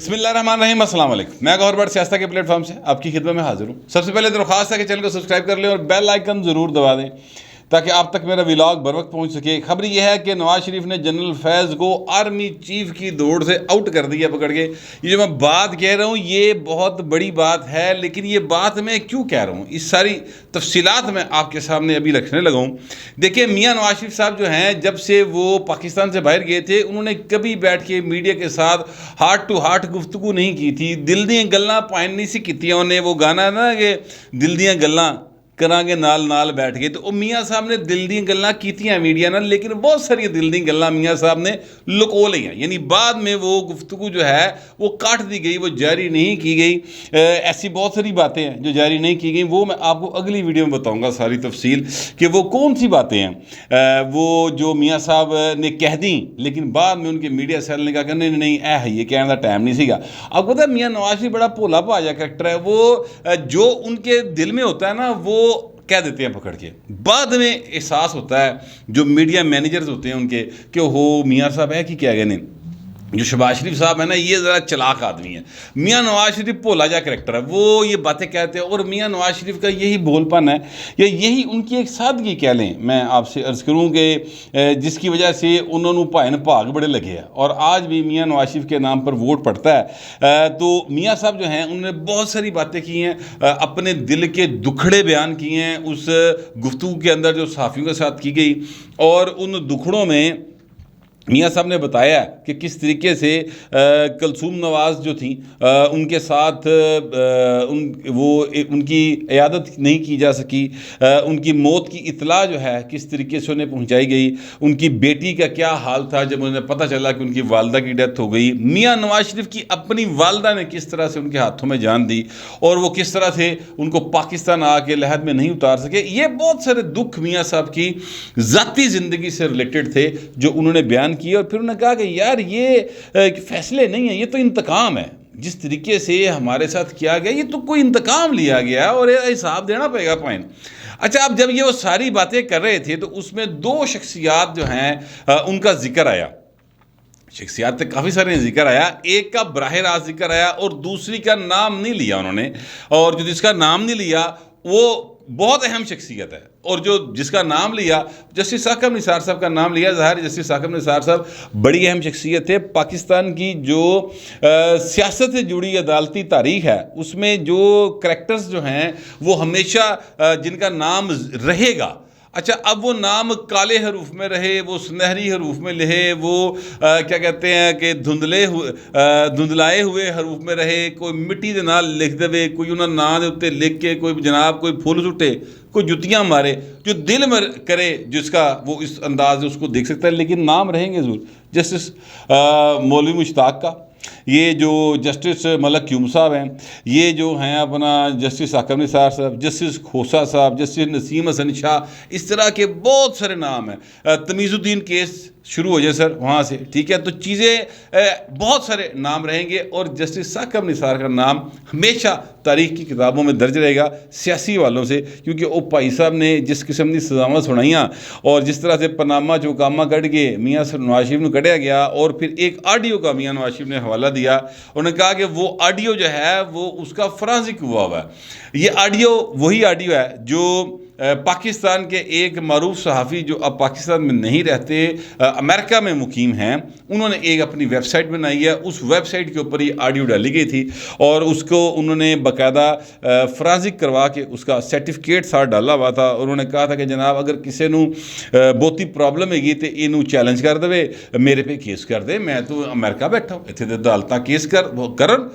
بسم اللہ الرحمن الرحیم، السلام علیکم۔ میں گوہر بٹ سیاستہ کے پلیٹ فارم سے آپ کی خدمت میں حاضر ہوں۔ سب سے پہلے درخواست ہے کہ چینل کو سبسکرائب کر لیں اور بیل آئیکن ضرور دبا دیں تاکہ آپ تک میرا ولاگ بر وقت پہنچ سکے۔ خبر یہ ہے کہ نواز شریف نے جنرل فیض کو آرمی چیف کی دوڑ سے آؤٹ کر دیا پکڑ کے۔ یہ جو میں بات کہہ رہا ہوں یہ بہت بڑی بات ہے، لیکن یہ بات میں کیوں کہہ رہا ہوں، اس ساری تفصیلات میں آپ کے سامنے ابھی رکھنے لگا ہوں۔ دیکھیں، میاں نواز شریف صاحب جو ہیں، جب سے وہ پاکستان سے باہر گئے تھے، انہوں نے کبھی بیٹھ کے میڈیا کے ساتھ ہارٹ ٹو ہارٹ گفتگو نہیں کی تھی۔ دل دیاں گلاں پائن نہیں سی کیتیاں انہیں، وہ گانا ہے نا کہ دل دیاں گلاں کران گے نال نال بیٹھ گئے، تو میاں صاحب نے دل دی گلاں کیتیاں میڈیا نال، لیکن بہت ساری دل دی گلاں میاں صاحب نے لکو لیا، یعنی بعد میں وہ گفتگو جو ہے وہ کاٹ دی گئی، وہ جاری نہیں کی گئی۔ ایسی بہت ساری باتیں ہیں جو جاری نہیں کی گئی، وہ میں آپ کو اگلی ویڈیو میں بتاؤں گا ساری تفصیل کہ وہ کون سی باتیں ہیں وہ جو میاں صاحب نے کہہ دیں، لیکن بعد میں ان کے میڈیا سیل نے کہا کہ نہیں نہیں اے ہے یہ کہنے کا ٹائم نہیں سیگا۔ اب پتہ ہے میاں نواز شریف بڑا بھولا بھاجا کریکٹر ہے، وہ جو ان کے دل میں ہوتا ہے نا وہ کہہ دیتے ہیں پکڑ کے، بعد میں احساس ہوتا ہے جو میڈیا مینیجرز ہوتے ہیں ان کے کہ ہو میاں صاحب ہے کہ کیا گئے نہیں۔ جو شہباز شریف صاحب ہے نا، یہ ذرا چلاک آدمی ہے۔ میاں نواز شریف بھولا جا کریکٹر ہے، وہ یہ باتیں کہتے ہیں، اور میاں نواز شریف کا یہی بھول پن ہے یا یہی ان کی ایک سادگی کہہ لیں، میں آپ سے عرض کروں کہ جس کی وجہ سے انہوں نے بھائن بھاگ بڑے لگے ہیں، اور آج بھی میاں نواز شریف کے نام پر ووٹ پڑتا ہے۔ تو میاں صاحب جو ہیں انہوں نے بہت ساری باتیں کی ہیں، اپنے دل کے دکھڑے بیان کیے ہیں اس گفتگو کے اندر جو صحافیوں کے ساتھ کی گئی، اور ان دکھڑوں میں میاں صاحب نے بتایا کہ کس طریقے سے کلثوم نواز جو تھیں ان کے ساتھ ان کی عیادت نہیں کی جا سکی، ان کی موت کی اطلاع جو ہے کس طریقے سے انہیں پہنچائی گئی، ان کی بیٹی کا کیا حال تھا جب انہیں پتہ چلا کہ ان کی والدہ کی ڈیتھ ہو گئی، میاں نواز شریف کی اپنی والدہ نے کس طرح سے ان کے ہاتھوں میں جان دی، اور وہ کس طرح سے ان کو پاکستان آ کے لحد میں نہیں اتار سکے۔ یہ بہت سارے دکھ میاں صاحب کی ذاتی زندگی سے ریلیٹڈ تھے جو انہوں نے بیان کیے، اور پھر انہوں نے کہا کہ یار یہ فیصلے نہیں ہیں، یہ تو انتقام ہے، جس طریقے سے ہمارے ساتھ کیا گیا یہ تو کوئی انتقام لیا گیا اور حساب دینا پڑے گا پائن۔ اچھا، اب جب یہ وہ ساری باتیں کر رہے تھے تو اس میں دو شخصیات جو ہیں ان کا ذکر آیا، شخصیات سے کافی سارے ذکر آیا، ایک کا براہ راست ذکر آیا اور دوسری کا نام نہیں لیا انہوں نے، اور جو جس کا نام نہیں لیا وہ بہت اہم شخصیت ہے، اور جو جس کا نام لیا جسٹس ثاقب نثار صاحب کا نام لیا، ظاہر جسٹس ثاقب نثار صاحب بڑی اہم شخصیت ہے۔ پاکستان کی جو سیاست سے جڑی عدالتی تاریخ ہے اس میں جو کریکٹرز جو ہیں وہ ہمیشہ جن کا نام رہے گا، اچھا اب وہ نام کالے حروف میں رہے، وہ سنہری حروف میں رہے، وہ کیا کہتے ہیں کہ دھندلائے ہوئے حروف میں رہے، کوئی مٹی دے نال لکھ دے، کوئی انہاں نام دے اتے لکھ کے کوئی جناب کوئی پھول سٹے، کوئی جتیاں مارے، جو دل میں کرے جس کا وہ اس انداز اس کو دیکھ سکتا ہے، لیکن نام رہیں گے ضرور۔ جسٹس مولوی مشتاق کا، یہ جو جسٹس ملک قیوم صاحب ہیں، یہ جو ہیں اپنا جسٹس ثاقب نثار صاحب، جسٹس کھوسا صاحب، جسٹس نسیم حسن شاہ، اس طرح کے بہت سارے نام ہیں۔ تمیز الدین کیس شروع ہو جائے سر وہاں سے، ٹھیک ہے، تو چیزیں بہت سارے نام رہیں گے، اور جسٹس ثاقب نثار کا نام ہمیشہ تاریخ کی کتابوں میں درج رہے گا سیاسی والوں سے، کیونکہ وہ بھائی صاحب نے جس قسم کی سزاواں سنائیاں اور جس طرح سے پاناما چوکاما کٹ کے میاں نواز شریف نے کٹیا گیا، اور پھر ایک آڈیو کا میاں نواز شریف نے حوالہ دیا، انہوں نے کہا کہ وہ آڈیو جو ہے وہ اس کا فرانسک ہوا ہوا ہے۔ یہ آڈیو وہی آڈیو ہے جو پاکستان کے ایک معروف صحافی جو اب پاکستان میں نہیں رہتے، امریکہ میں مقیم ہیں، انہوں نے ایک اپنی ویب سائٹ بنائی ہے، اس ویب سائٹ کے اوپر یہ آڈیو ڈالی گئی تھی، اور اس کو انہوں نے باقاعدہ فرانسک کروا کے اس کا سرٹیفکیٹ ساتھ ڈالا ہوا تھا، اور انہوں نے کہا تھا کہ جناب اگر کسی نو بہتی پرابلم ہے گی تو یہ چیلنج کر دے، میرے پہ کیس کر دے، میں تو امریکہ بیٹھا ہوں، اتنے عدالتاں کیس کرن،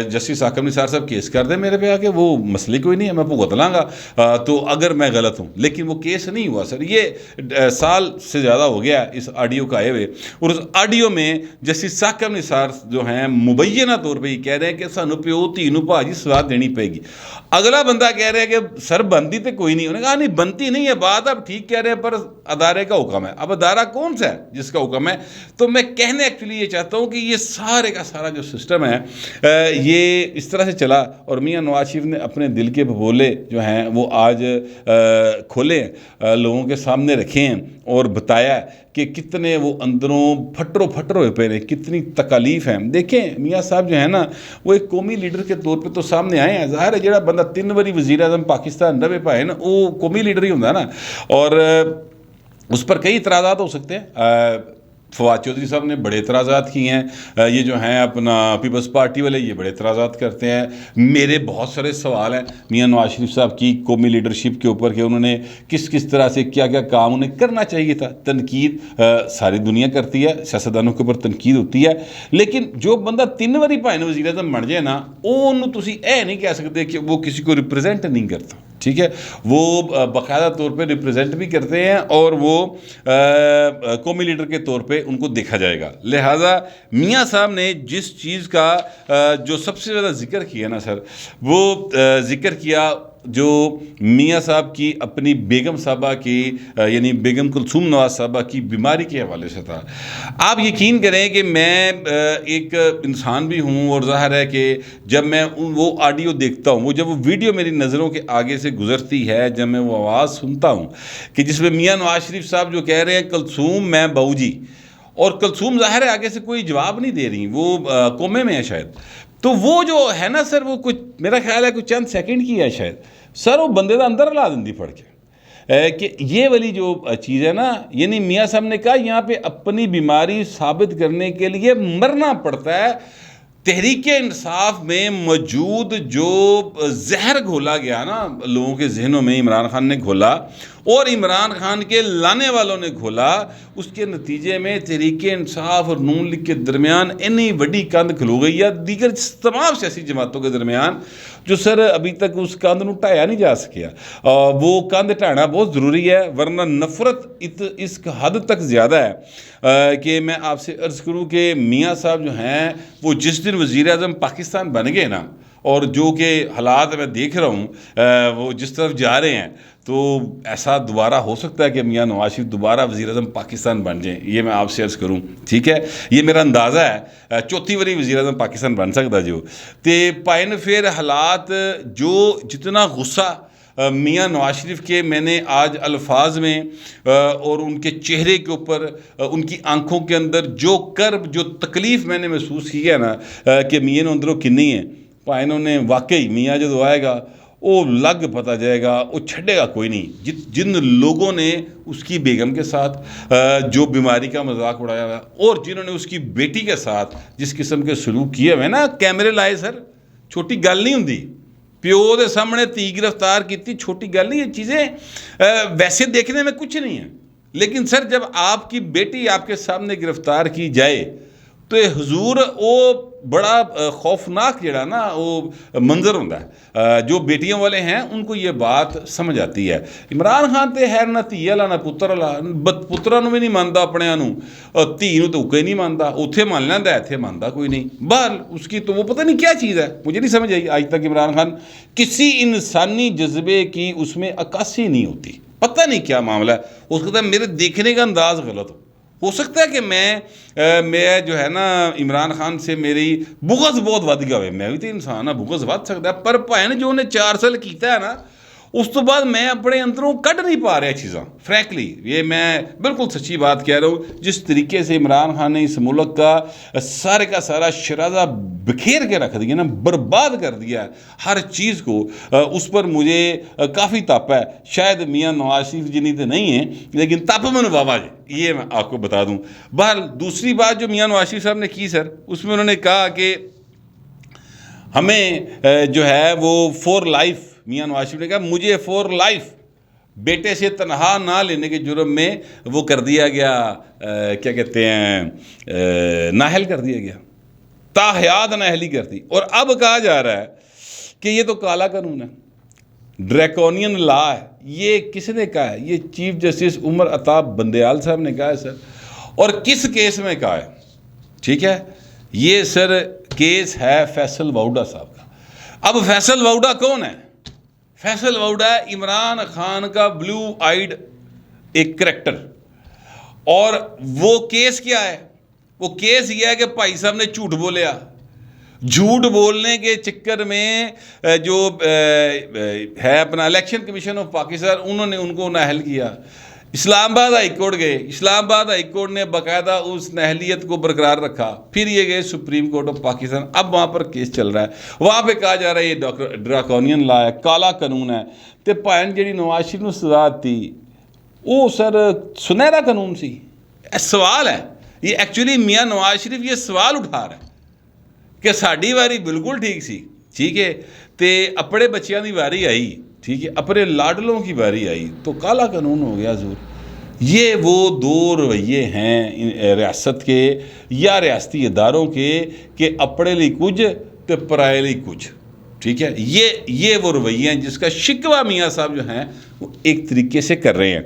جسٹس ثاقب نثار صاحب کیس کر دے میرے پہ آ کے، وہ مسئلے کوئی نہیں ہے، میں بھگت لاں گا تو اگر میں غلط ہوں، لیکن وہ کیس نہیں ہوا سر۔ یہ سال سے زیادہ ہو گیا اس آڈیو کا آئے ہوئے، اور اس آڈیو میں جسٹس ثاقب نثار جو ہیں مبینہ طور پہ یہ کہہ رہے ہیں کہ سانو پیو دھی نو بھاجی سزا دینی پائے گی۔ اگلا بندہ کہہ رہا ہے کہ سر بنتی تو کوئی نہیں، انہوں نے کہا نہیں بنتی نہیں ہے، بات آپ ٹھیک کہہ رہے ہیں، پر ادارے کا حکم ہے۔ اب ادارہ کون سا ہے جس کا حکم ہے؟ تو میں کہنے ایکچولی یہ چاہتا ہوں کہ یہ سارے کا سارا جو سسٹم ہے یہ اس طرح سے چلا، اور میاں نواز شریف نے اپنے دل کے بھولے جو ہیں وہ آج کھولے لوگوں کے سامنے رکھے ہیں اور بتایا کہ کتنے وہ اندروں پھٹرو ہوئے پہ کتنی تکالیف ہیں. دیکھیں میاں صاحب جو ہے نا وہ ایک قومی لیڈر کے طور پہ تو سامنے آئے ہیں. ظاہر ہے جڑا بندہ 3 باری وزیر اعظم پاکستان رہے پائے نا وہ قومی لیڈر ہی ہوتا ہے نا. اور اس پر کئی اعتراضات ہو سکتے ہیں. فواد چودھری صاحب نے بڑے اعتراضات کیے ہیں. یہ جو ہیں اپنا پیپلز پارٹی والے یہ بڑے اعتراضات کرتے ہیں. میرے بہت سارے سوال ہیں میاں نواز شریف صاحب کی قومی لیڈرشپ کے اوپر کہ انہوں نے کس طرح سے کیا کام انہیں کرنا چاہیے تھا. تنقید ساری دنیا کرتی ہے, سیاستدانوں کے اوپر تنقید ہوتی ہے, لیکن جو بندہ 3 باری پائے وزیر اعظم بن جائے نا وہ تسی اے نہیں کہہ سکتے کہ وہ کسی کو ریپرزینٹ نہیں کرتا. ٹھیک ہے, وہ باقاعدہ طور پہ ریپرزینٹ بھی کرتے ہیں اور وہ قومی لیڈر کے طور پہ ان کو دیکھا جائے گا. لہٰذا میاں صاحب نے جس چیز کا جو سب سے زیادہ ذکر کیا نا سر, وہ ذکر کیا جو میاں صاحب کی اپنی بیگم صاحبہ کی یعنی بیگم کلثوم نواز صاحبہ کی بیماری کے حوالے سے تھا. آپ یقین کریں کہ میں ایک انسان بھی ہوں اور ظاہر ہے کہ جب میں وہ آڈیو دیکھتا ہوں, وہ جب وہ ویڈیو میری نظروں کے آگے سے گزرتی ہے, جب میں وہ آواز سنتا ہوں کہ جس میں میاں نواز شریف صاحب جو کہہ رہے ہیں کلثوم میں بہو جی, اور کلثوم ظاہر ہے آگے سے کوئی جواب نہیں دے رہی, وہ کومے میں ہے شاید. تو وہ جو ہے نا سر وہ کچھ میرا خیال ہے کچھ چند سیکنڈ کی ہے شاید سر, وہ بندے دا اندر لا دندی پڑھ کے کہ یہ والی جو چیز ہے نا, یعنی میاں صاحب نے کہا یہاں پہ اپنی بیماری ثابت کرنے کے لیے مرنا پڑتا ہے. تحریک انصاف میں موجود جو زہر گھولا گیا نا لوگوں کے ذہنوں میں, عمران خان نے گھولا اور عمران خان کے لانے والوں نے گھولا, اس کے نتیجے میں تحریک انصاف اور نون لیگ کے درمیان اتنی بڑی کند کھلو گئی ہے دیگر تمام سیاسی جماعتوں کے درمیان, جو سر ابھی تک اس کند نو ٹھایا نہیں جا سکیا. وہ کند ٹھانا بہت ضروری ہے ورنہ نفرت اس حد تک زیادہ ہے کہ میں آپ سے عرض کروں کہ میاں صاحب جو ہیں وہ جس دن وزیر اعظم پاکستان بن گئے نا, اور جو کہ حالات میں دیکھ رہا ہوں وہ جس طرف جا رہے ہیں, تو ایسا دوبارہ ہو سکتا ہے کہ میاں نواز شریف دوبارہ وزیر اعظم پاکستان بن جائیں. یہ میں آپ سے عرض کروں, ٹھیک ہے, یہ میرا اندازہ ہے 4تھی باری وزیر اعظم پاکستان بن سکتا جو. تے پائن پھر حالات جو جتنا غصہ میاں نواز شریف کے میں نے آج الفاظ میں اور ان کے چہرے کے اوپر ان کی آنکھوں کے اندر جو کرب جو تکلیف میں نے محسوس کی ہے نا کہ میاں اندروں کنی ہے, انہوں نے واقعی میاں جو آئے گا وہ لگ پتہ جائے گا, وہ چھڑے گا کوئی نہیں. جن لوگوں نے اس کی بیگم کے ساتھ جو بیماری کا مذاق اڑایا ہوا اور جنہوں نے اس کی بیٹی کے ساتھ جس قسم کے سلوک کیے ہوئے نا, کیمرے لائے سر, چھوٹی گل نہیں ہوندی, پیو دے سامنے تی گرفتار کیتی, چھوٹی گل نہیں. یہ چیزیں ویسے دیکھنے میں کچھ نہیں ہیں, لیکن سر جب آپ کی بیٹی آپ کے سامنے گرفتار کی جائے تو حضور وہ بڑا خوفناک جڑا نا وہ منظر ہوتا ہے. جو بیٹیوں والے ہیں ان کو یہ بات سمجھ آتی ہے. عمران خان تے خیر نہ دھی والا نہ پتر والا, پترا نو بھی نہیں مانتا اپنے نو, دھی نو تو کوئی نہیں مانتا, اتنے مان لینا اتنے مانتا کوئی نہیں. بہر اس کی تو وہ پتہ نہیں کیا چیز ہے, مجھے نہیں سمجھ آئی آج تک عمران خان کسی انسانی جذبے کی اس میں عکاسی نہیں ہوتی. پتہ نہیں کیا معاملہ ہے, اس کا میرے دیکھنے کا انداز غلط ہو سکتا ہے کہ میں جو ہے نا عمران خان سے میری بغض بہت ود گیا ہوئے, میں بھی تو انسان ہاں, بغض ود سکتا ہے, پر بھائن جو انہیں 4 سال کیتا ہے نا اس تو بعد میں اپنے اندروں کٹ نہیں پا رہا چیزاں. فرینکلی یہ میں بالکل سچی بات کہہ رہا ہوں, جس طریقے سے عمران خان نے اس ملک کا سارے کا سارا شرازہ بکھیر کے رکھ دیا نا, برباد کر دیا ہے ہر چیز کو, اس پر مجھے کافی تپ ہے. شاید میاں نواز شریف جنی تو نہیں ہیں لیکن تپ میں بابا جی, یہ میں آپ کو بتا دوں. بہرحال دوسری بات جو میاں نواز شریف صاحب نے کی سر, اس میں انہوں نے کہا کہ ہمیں جو ہے وہ فور لائف, میاں نواز شریف نے کہا مجھے فور لائف بیٹے سے تنہا نہ لینے کے جرم میں وہ کر دیا گیا, کیا کہتے ہیں, نااہل کر دیا گیا, تاحیات نااہلی کر دی. اور اب کہا جا رہا ہے کہ یہ تو کالا قانون ہے, ڈریکونین لا ہے. یہ کس نے کہا ہے؟ یہ چیف جسٹس عمر عطا بندیال صاحب نے کہا ہے سر. اور کس کیس میں کہا ہے؟ ٹھیک ہے, یہ سر کیس ہے فیصل واؤڈا صاحب کا. اب فیصل واؤڈا کون ہے؟ فیصل واؤڈا ہے عمران خان کا بلو آئیڈ ایک کریکٹر. اور وہ کیس کیا ہے؟ وہ کیس یہ ہے کہ بھائی صاحب نے جھوٹ بولیا, جھوٹ بولنے کے چکر میں جو ہے اپنا الیکشن کمیشن آف پاکستان، انہوں نے ان کو نااہل کیا. اسلام آباد ہائی کورٹ گئے، اسلام آباد ہائی کورٹ نے باقاعدہ اس نااہلیت کو برقرار رکھا. پھر یہ گئے سپریم کورٹ آف پاکستان، اب وہاں پر کیس چل رہا ہے. وہاں پہ کہا جا رہا ہے یہ ڈراکونین لا ہے، کالا قانون ہے. تو بھائن جہی نواز شریف نو سزا تھی وہ سر سنہرا قانون سی. سوال ہے یہ ایکچولی میاں نواز شریف یہ سوال اٹھا رہا ہے کہ ساڈی واری بالکل ٹھیک سی، ٹھیک ہے، تے اپنے بچیاں دی واری آئی، ٹھیک ہے، اپنے لاڈلوں کی باری آئی تو کالا قانون ہو گیا حضور. یہ وہ دو رویے ہیں ریاست کے یا ریاستی اداروں کے کہ اپنے لی کچھ تے پرائے لی کچھ. ٹھیک ہے، یہ وہ رویے ہیں جس کا شکوہ میاں صاحب جو ہیں وہ ایک طریقے سے کر رہے ہیں.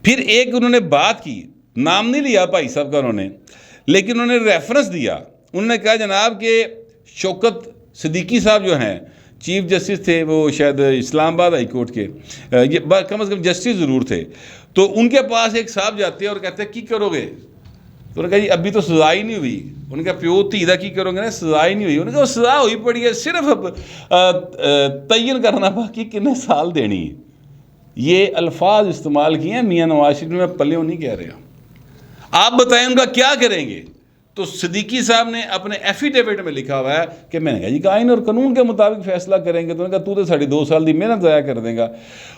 پھر ایک انہوں نے بات کی، نام نہیں لیا بھائی صاحب کا انہوں نے، لیکن انہوں نے ریفرنس دیا. انہوں نے کہا جناب کہ شوکت صدیقی صاحب جو ہیں چیف جسٹس تھے، وہ شاید اسلام آباد ہائی کورٹ کے، یہ کم از کم جسٹس ضرور تھے. تو ان کے پاس ایک صاحب جاتے ہیں اور کہتے ہیں کی کرو گے؟ تو انہوں نے کہا جی ابھی تو سزا ہی نہیں ہوئی. انہوں نے کہا پیو تھی دا کی کرو گے نا، سزا ہی نہیں ہوئی. انہوں نے کہا وہ سزا ہوئی پڑی ہے، صرف تعین کرنا باقی کتنے سال دینی ہے. یہ الفاظ استعمال کیے ہیں میاں نواز شریف، میں پلیوں نہیں کہہ رہا. آپ بتائیں ان کا کیا کریں گے؟ تو صدیقی صاحب نے اپنے ایفیڈیوٹ میں لکھا ہوا ہے کہ میں نے کہا جی آئین اور قانون کے مطابق فیصلہ کریں گے. تو انہوں نے کہا تو 2.5 سال دی محنت ضائع کر دیں گا.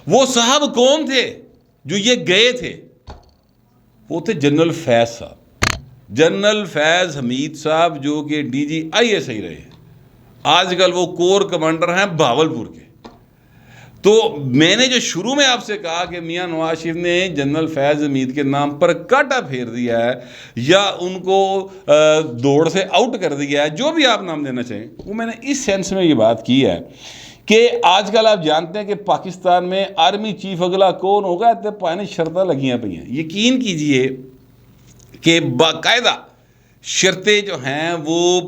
وہ صاحب کون تھے جو یہ گئے تھے؟ وہ تھے جنرل فیض صاحب، جنرل فیض حمید صاحب، جو کہ DGISI رہے ہیں. آج کل وہ کور کمانڈر ہیں بہاولپور کے. تو میں نے جو شروع میں آپ سے کہا کہ میاں نواز شریف نے جنرل فیض حمید کے نام پر کاٹا پھیر دیا ہے یا ان کو دوڑ سے آؤٹ کر دیا ہے، جو بھی آپ نام دینا چاہیں، وہ میں نے اس سینس میں یہ بات کی ہے کہ آج کل آپ جانتے ہیں کہ پاکستان میں آرمی چیف اگلا کون ہوگا، اتنے پانے شرطیں لگیاں پئی ہیں. یقین کیجئے کہ باقاعدہ شرطیں جو ہیں وہ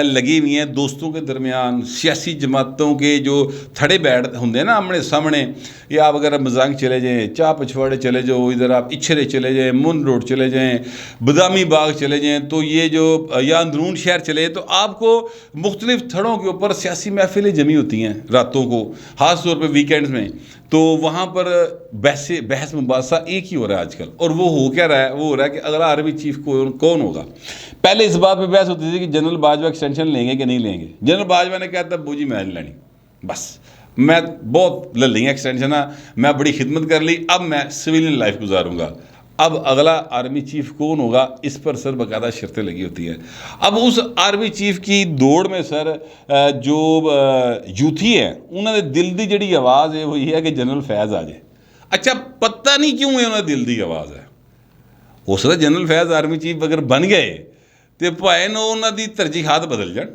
لگی ہوئی ہیں دوستوں کے درمیان، سیاسی جماعتوں کے جو تھڑے بیٹھ ہوں ہیں نا آمنے سامنے. یا آپ اگر مزانگ چلے جائیں، چاہ پچھواڑے چلے جاؤ، ادھر آپ اچھرے چلے جائیں، من روڈ چلے جائیں، بادامی باغ چلے جائیں، تو یہ جو یا اندرون شہر چلے تو آپ کو مختلف تھڑوں کے اوپر سیاسی محفلیں جمی ہوتی ہیں راتوں کو، خاص طور پہ ویکینڈز میں. تو وہاں پر بحث مباحثہ ایک ہی ہو رہا ہے آج کل. اور وہ ہو کیا رہا ہے؟ وہ ہو رہا ہے کہ اگلا آرمی چیف کون ہوگا. پہلے اس بات پہ بحث ہوتی تھی کہ جنرل باجوہ ایکسٹینشن لیں گے کہ نہیں لیں گے. جنرل باجوہ نے کہا تھا بو جی میں نہیں لینی، بس میں بہت لے لیں گے ایکسٹینشن، میں بڑی خدمت کر لی، اب میں سویلین لائف گزاروں گا. اب اگلا آرمی چیف کون ہوگا اس پر سر باقاعدہ شرطیں لگی ہوتی ہیں. اب اس آرمی چیف کی دوڑ میں سر جو یوتھی ہیں انہوں نے دل دی جڑی آواز ہے وہ یہ ہے کہ جنرل فیض آ جائے. اچھا پتہ نہیں کیوں ہے انہوں نے دل دی آواز ہے. ہو سکتا جنرل فیض آرمی چیف اگر بن گئے تو بھائی انہوں دی ترجیحات بدل جان.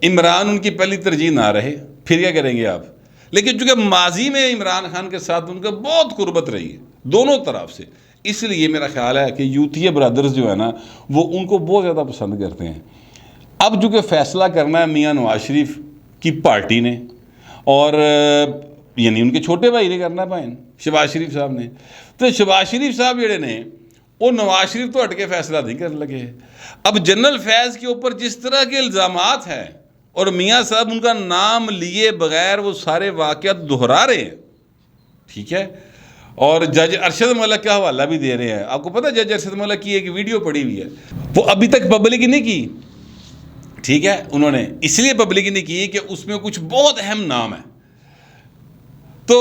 عمران ان کی پہلی ترجیح نہ رہے، پھر کیا کریں گے آپ؟ لیکن چونکہ ماضی میں عمران خان کے ساتھ ان کا بہت قربت رہی ہے دونوں طرف سے، اس لیے میرا خیال ہے کہ یوتھی برادرز جو ہے نا وہ ان کو بہت زیادہ پسند کرتے ہیں. اب چونکہ فیصلہ کرنا ہے میاں نواز شریف کی پارٹی نے، اور یعنی ان کے چھوٹے بھائی نے کرنا ہے بھائی شہباز شریف صاحب نے. تو شہباز شریف صاحب جڑے نے وہ نواز شریف تو ہٹ کے فیصلہ نہیں کرنے لگے. اب جنرل فیض کے اوپر جس طرح کے الزامات ہیں اور میاں صاحب ان کا نام لیے بغیر وہ سارے واقعات دہرا رہے ہیں، ٹھیک ہے، اور جج ارشد ملک کا حوالہ بھی دے رہے ہیں. آپ کو پتہ جج ارشد ملک کی ایک ویڈیو پڑی ہوئی ہے، وہ ابھی تک پبلک نہیں کی، ٹھیک ہے. انہوں نے اس لیے پبلک نہیں کی کہ اس میں کچھ بہت اہم نام ہے. تو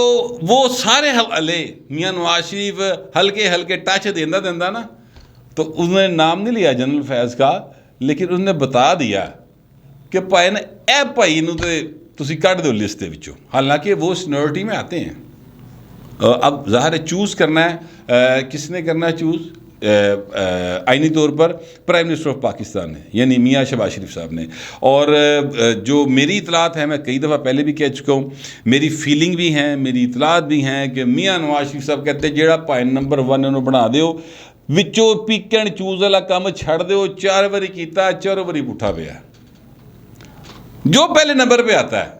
وہ سارے حوالے میاں نواز شریف ہلکے ٹچ دینا نا، تو انہوں نے نام نہیں لیا جنرل فیض کا، لیکن انہوں نے بتا دیا کہ بھائی نے اے بھائی نو تے تسی کٹ دو لسٹ دے وچوں، حالانکہ وہ سینیورٹی میں آتے ہیں. اب ظاہر ہے چوز کرنا ہے، کس نے کرنا ہے چوز؟ آئینی طور پر پرائم منسٹر آف پاکستان نے، یعنی میاں شہباز شریف صاحب نے. اور جو میری اطلاعات ہیں، میں کئی دفعہ پہلے بھی کہہ چکا ہوں، میری فیلنگ بھی ہیں، میری اطلاعات بھی ہیں کہ میاں نواز شریف صاحب کہتے ہیں جیڑا پوائنٹ نمبر 1 انہوں بنا دیو، وچوں پک اینڈ چوز والا کام چھڑ دیو. 4 باری کیتا، 4 باری پٹھا پیا، جو پہلے نمبر پہ آتا ہے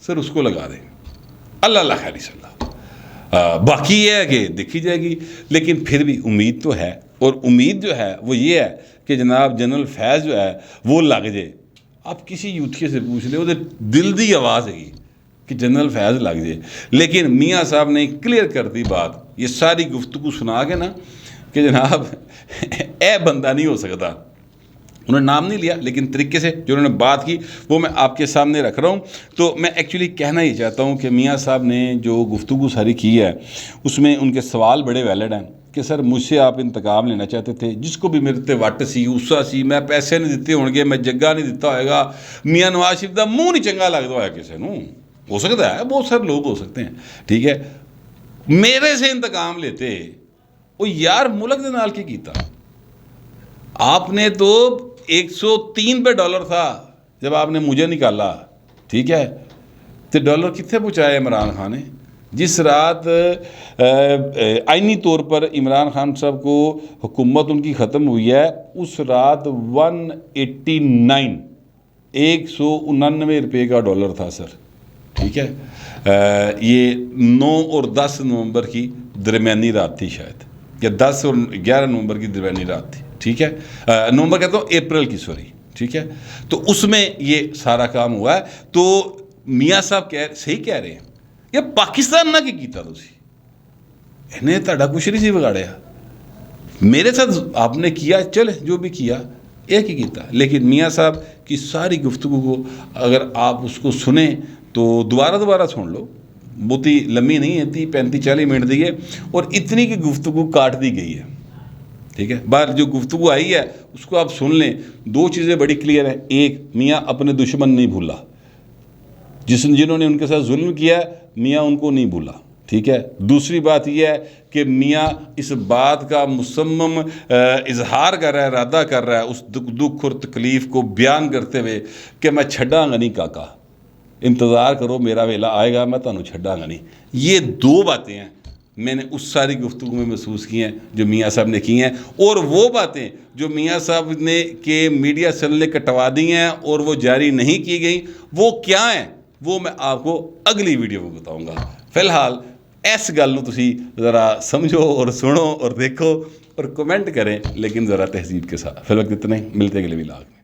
سر اس کو لگا دیں. اللہ خیر صلی اللہ. باقی یہ ہے کہ دیکھی جائے گی، لیکن پھر بھی امید تو ہے، اور امید جو ہے وہ یہ ہے کہ جناب جنرل فیض جو ہے وہ لگ جائے. آپ کسی یوتھی سے پوچھ لیں وہ دل دی آواز ہے کہ جنرل فیض لگ جائے. لیکن میاں صاحب نے کلیئر کر دی بات یہ ساری گفتگو سنا کے نا کہ جناب اے بندہ نہیں ہو سکتا. انہوں نے نام نہیں لیا لیکن طریقے سے جو انہوں نے بات کی وہ میں آپ کے سامنے رکھ رہا ہوں. تو میں ایکچولی کہنا یہ چاہتا ہوں کہ میاں صاحب نے جو گفتگو ساری کی ہے اس میں ان کے سوال بڑے ویلڈ ہیں کہ سر مجھ سے آپ انتقام لینا چاہتے تھے, جس کو بھی میرے تے وٹ سی غصہ سی, میں پیسے نہیں دیتے ہون گے, میں جگہ نہیں دیتا ہوئے گا, میاں نواز شریف دا منہ نہیں چنگا لگتا ہوا کسی نو, ہو سکتا ہے بہت سارے لوگ ہو سکتے ہیں, ٹھیک ہے, میرے سے انتقام لیتے وہ یار ملک دے نال کی کیتا. آپ نے تو 103 پہ ڈالر تھا جب آپ نے مجھے نکالا, ٹھیک ہے, تو ڈالر کتنے پہنچایا عمران خان نے. جس رات آئینی طور پر عمران خان صاحب کو حکومت ان کی ختم ہوئی ہے اس رات 199 روپے کا ڈالر تھا سر, ٹھیک ہے. یہ 9 اور 10 نومبر کی درمیانی رات تھی شاید, یا 10 اور 11 نومبر کی درمیانی رات تھی, ٹھیک ہے, نومبر کہتا ہوں اپریل کی, سوری, ٹھیک ہے. تو اس میں یہ سارا کام ہوا ہے. تو میاں صاحب صحیح کہہ رہے ہیں یہ پاکستان نہ کیتا تسی, انہیں تہاڈا کچھ نہیں سی بگاڑیا, میرے ساتھ آپ نے کیا, چلے جو بھی کیا ایک ہی کیتا. لیکن میاں صاحب کی ساری گفتگو کو اگر آپ اس کو سنیں تو دوبارہ سن لو, بہت ہی لمبی نہیں ہے, 35-40 منٹ دی ہے, اور اتنی کی گفتگو کاٹ دی گئی ہے, ٹھیک ہے. باہر جو گفتگو آئی ہے اس کو آپ سن لیں. 2 چیزیں بڑی کلیئر ہیں. ایک, میاں اپنے دشمن نہیں بھولا, جنہوں نے ان کے ساتھ ظلم کیا میاں ان کو نہیں بھولا, ٹھیک ہے. دوسری بات یہ ہے کہ میاں اس بات کا مصمم اظہار کر رہا ہے, ارادہ کر رہا ہے اس دکھ اور تکلیف کو بیان کرتے ہوئے کہ میں چھڈاں گا نہیں کاکا, انتظار کرو میرا ویلا آئے گا, میں تانوں چھڈاں گا نہیں. یہ 2 باتیں ہیں میں نے اس ساری گفتگو میں محسوس کی ہیں جو میاں صاحب نے کی ہیں. اور وہ باتیں جو میاں صاحب نے کہ میڈیا سیل نے کٹوا دی ہیں اور وہ جاری نہیں کی گئیں, وہ کیا ہیں وہ میں آپ کو اگلی ویڈیو میں بتاؤں گا. فی الحال اس گل نو تسی ذرا سمجھو اور سنو اور دیکھو اور کمنٹ کریں, لیکن ذرا تہذیب کے ساتھ. فی الوقت اتنے, ملتے اگلے ولاگ میں.